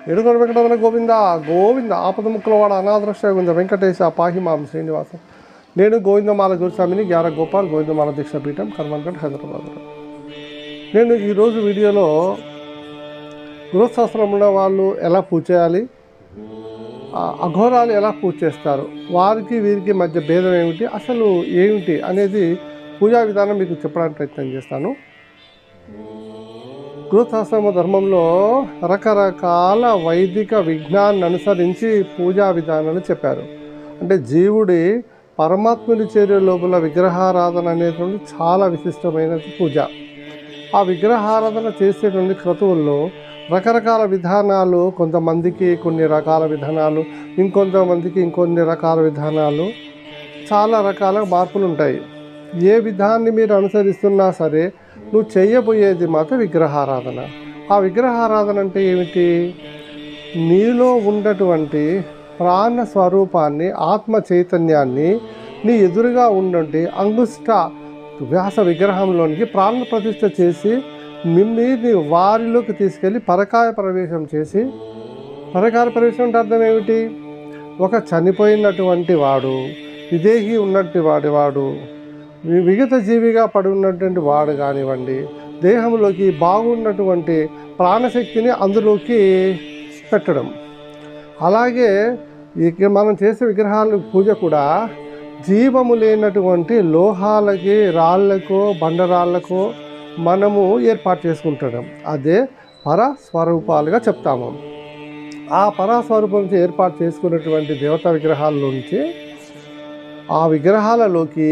ఏడుకొండ వెంకటరమణ గోవింద గోవింద ఆపదముక్కులవాడ అనాథరక్ష గోవింద వెంకటేశ పాహిమాం శ్రీనివాస. నేను గోవిందమాల గురుస్వామిని, గ్యార గోపాల్, గోవిందమాల దీక్షాపీఠం, కర్మన్ఘట్, హైదరాబాద్. నేను ఈరోజు వీడియోలో గృహశాస్త్రంలో వాళ్ళు ఎలా పూజ చేయాలి, అఘోరాలు ఎలా పూజ చేస్తారు, వారికి వీరికి మధ్య భేదం ఏమిటి, అసలు ఏమిటి అనేది పూజా విధానం మీకు చెప్పడానికి ప్రయత్నం చేస్తాను. గృహశాస్త్రము ధర్మంలో రకరకాల వైదిక విజ్ఞానాన్ని అనుసరించి పూజా విధానాలు చెప్పారు. అంటే జీవుడి పరమాత్ముని చేరే లోపల విగ్రహారాధన అనేటువంటి చాలా విశిష్టమైనది పూజ. ఆ విగ్రహారాధన చేసేటువంటి క్రతువుల్లో రకరకాల విధానాలు, కొంతమందికి కొన్ని రకాల విధానాలు, ఇంకొంతమందికి ఇంకొన్ని రకాల విధానాలు, చాలా రకాల మార్పులు ఉంటాయి. ఏ విధాన్ని మీరు అనుసరిస్తున్నా సరే నువ్వు చేయబోయేది మాత్రం విగ్రహారాధన. ఆ విగ్రహారాధన అంటే ఏమిటి? నీలో ఉన్నటువంటి ప్రాణ స్వరూపాన్ని, ఆత్మ చైతన్యాన్ని నీ ఎదురుగా ఉండండి అంగుష్ట వ్యాస విగ్రహంలోనికి ప్రాణ ప్రతిష్ఠ చేసి మిమ్మల్ని వారిలోకి తీసుకెళ్ళి పరకాయ ప్రవేశం చేసి, పరకాయ ప్రవేశం అంటే అర్థం ఏమిటి? ఒక చనిపోయినటువంటి వాడు, విదేహి ఉన్నట్టు వాడు విగత జీవిగా పడి ఉన్నటువంటి వాడు కానివ్వండి, దేహంలోకి బాగున్నటువంటి ప్రాణశక్తిని అందులోకి పెట్టడం. అలాగే ఇక మనం చేసే విగ్రహాల పూజ కూడా జీవము లేనటువంటి లోహాలకి, రాళ్ళకో, బండరాళ్ళకో మనము ఏర్పాటు చేసుకుంటాం. అదే పరస్వరూపాలుగా చెప్తాము. ఆ పరస్వరూపం నుంచి ఏర్పాటు చేసుకున్నటువంటి దేవతా విగ్రహాల నుంచి, ఆ విగ్రహాలలోకి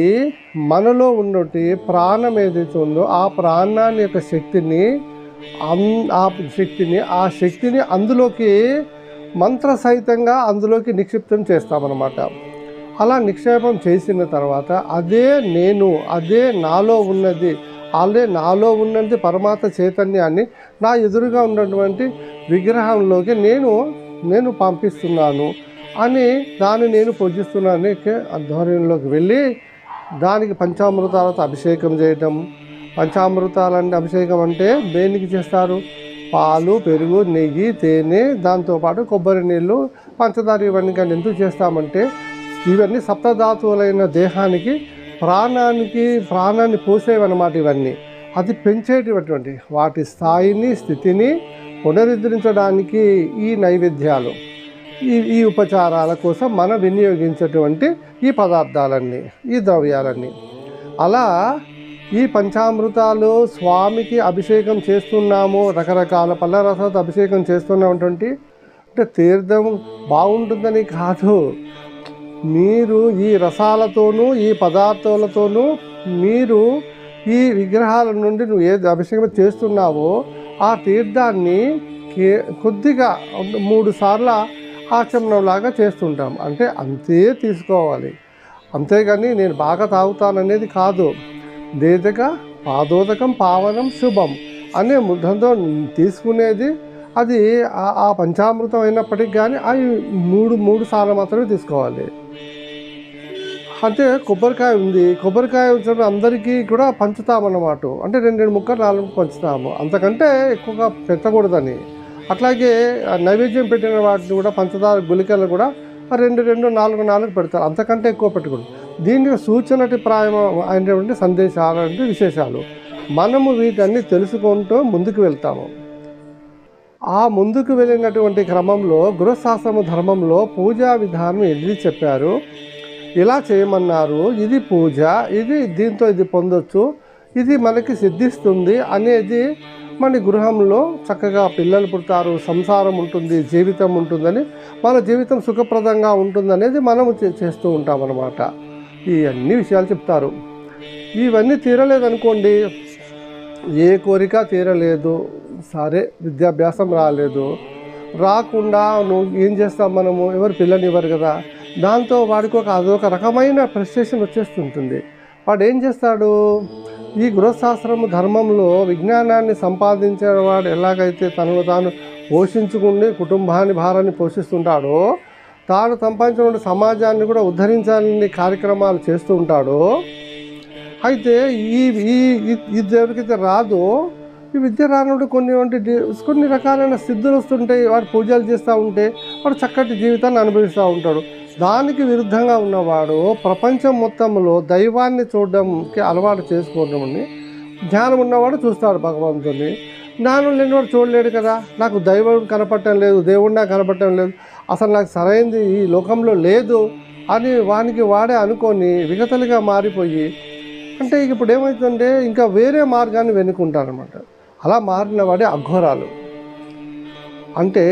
మనలో ఉన్నటువంటి ప్రాణం ఏదైతే ఉందో ఆ ప్రాణాన్ని యొక్క శక్తిని అందులోకి మంత్ర సహితంగా అందులోకి నిక్షిప్తం చేస్తామన్నమాట. అలా నిక్షేపం చేసిన తర్వాత అదే నేను, అదే నాలో ఉన్నది పరమాత్మ చైతన్యాన్ని నా ఎదురుగా ఉన్నటువంటి విగ్రహంలోకి నేను పంపిస్తున్నాను అని దాన్ని నేను పూజిస్తున్నాను ఆధ్వర్యంలోకి వెళ్ళి దానికి పంచామృతాలతో అభిషేకం చేయటం. పంచామృతాలంటే అభిషేకం అంటే దేనికి చేస్తారు? పాలు, పెరుగు, నెయ్యి, తేనె, దాంతోపాటు కొబ్బరి నీళ్ళు, పంచదార, ఇవన్నీ కానీ ఎందుకు చేస్తామంటే ఇవన్నీ సప్తధాతువులైన దేహానికి ప్రాణాన్ని పోసేవన్నమాట. ఇవన్నీ అది పెంచేటటువంటి వాటి స్థాయిని, స్థితిని పునరుద్ధరించడానికి ఈ నైవేద్యాలు, ఈ ఉపచారాల కోసం మనం వినియోగించేటువంటి ఈ పదార్థాలన్నీ, ఈ ద్రవ్యాలన్నీ. అలా ఈ పంచామృతాలు స్వామికి అభిషేకం చేస్తున్నాము, రకరకాల పళ్ళ రసాలతో అభిషేకం చేస్తున్నామంటే అంటే తీర్థం బాగుంటుందని కాదు. మీరు ఈ రసాలతోనూ ఈ పదార్థాలతోనూ మీరు ఈ విగ్రహాల నుండి నువ్వు ఏది అభిషేకం చేస్తున్నావో ఆ తీర్థాన్ని కొద్దిగా 3 సార్లు ఆచమనంలాగా చేస్తుంటాం. అంటే అంతే తీసుకోవాలి. అంతేగాని నేను బాగా తాగుతాననేది కాదు. దేదక పాదోదకం పావనం శుభం అనే ముద్దంతో తీసుకునేది అది ఆ పంచామృతం అయినప్పటికీ కానీ అవి 3 సార్లు మాత్రమే తీసుకోవాలి. అంటే కొబ్బరికాయ ఉంది, కొబ్బరికాయ వచ్చినప్పుడు అందరికీ కూడా పంచుతామన్నమాట. అంటే 2 ముక్కలు 4 పంచుతాము, అంతకంటే ఎక్కువగా పెట్టకూడదని. అట్లాగే నైవేద్యం పెట్టిన వాటిని కూడా పంచదార గుళికలు కూడా 2, 4 పెడతారు, అంతకంటే ఎక్కువ పెట్టకూడదు. దీనికి సూచనటి ప్రాయం అయినటువంటి సందేశాలు అంటే విశేషాలు మనము వీటన్ని తెలుసుకుంటూ ముందుకు వెళ్తాము. ఆ ముందుకు వెళ్ళినటువంటి క్రమంలో గృహశాస్త్రము ధర్మంలో పూజా విధానం ఇది చెప్పారు, ఇలా చేయమన్నారు, ఇది పూజ, దీంతో ఇది పొందొచ్చు, ఇది మనకి సిద్ధిస్తుంది అనేది. మన గృహంలో చక్కగా పిల్లలు పుడతారు, సంసారం ఉంటుంది, జీవితం ఉంటుందని, మన జీవితం సుఖప్రదంగా ఉంటుందనేది మనము చేస్తూ ఉంటామన్నమాట. ఈ అన్ని విషయాలు చెప్తారు. ఇవన్నీ తీరలేదనుకోండి, ఏ కోరిక తీరలేదు, సరే విద్యాభ్యాసం రాకుండా నువ్వు ఏం చేస్తాం? మనము ఎవరు పిల్లలు ఇవ్వరు కదా, దాంతో వాడికి అదొక రకమైన ఫ్రస్ట్రేషన్ వచ్చేస్తుంటుంది. వాడు ఏం చేస్తాడు? ఈ గృహశాస్త్రము ధర్మంలో విజ్ఞానాన్ని సంపాదించేవాడు ఎలాగైతే తనను తాను పోషించుకుని కుటుంబాన్ని భారాన్ని పోషిస్తుంటాడో, తాను సంపాదించిన సమాజాన్ని కూడా ఉద్ధరించాలని కార్యక్రమాలు చేస్తూ ఉంటాడో, అయితే ఈ ఎవరికైతే రాదో ఈ విద్య రానుడు కొన్ని రకాలైన సిద్ధులు వస్తుంటాయి, వాడు పూజలు చేస్తూ ఉంటే వాడు చక్కటి జీవితాన్ని అనుభవిస్తూ ఉంటాడు. దానికి విరుద్ధంగా ఉన్నవాడు ప్రపంచం మొత్తంలో దైవాన్ని చూడడంకి అలవాటు చేసుకోవడంని, జ్ఞానం ఉన్నవాడు చూస్తాడు భగవంతుని, జ్ఞానం లేనివాడు చూడలేడు కదా. నాకు దైవం కనపడటం లేదు, దేవుడు నాకు కనపడటం లేదు, అసలు నాకు సరైనది ఈ లోకంలో లేదు అని వానికి వాడే అనుకొని విగతలుగా మారిపోయి, అంటే ఇప్పుడు ఏమవుతుందంటే ఇంకా వేరే మార్గాన్ని వెనుకుంటారనమాట. అలా మారిన వాడే అఘోరాలు. అంటే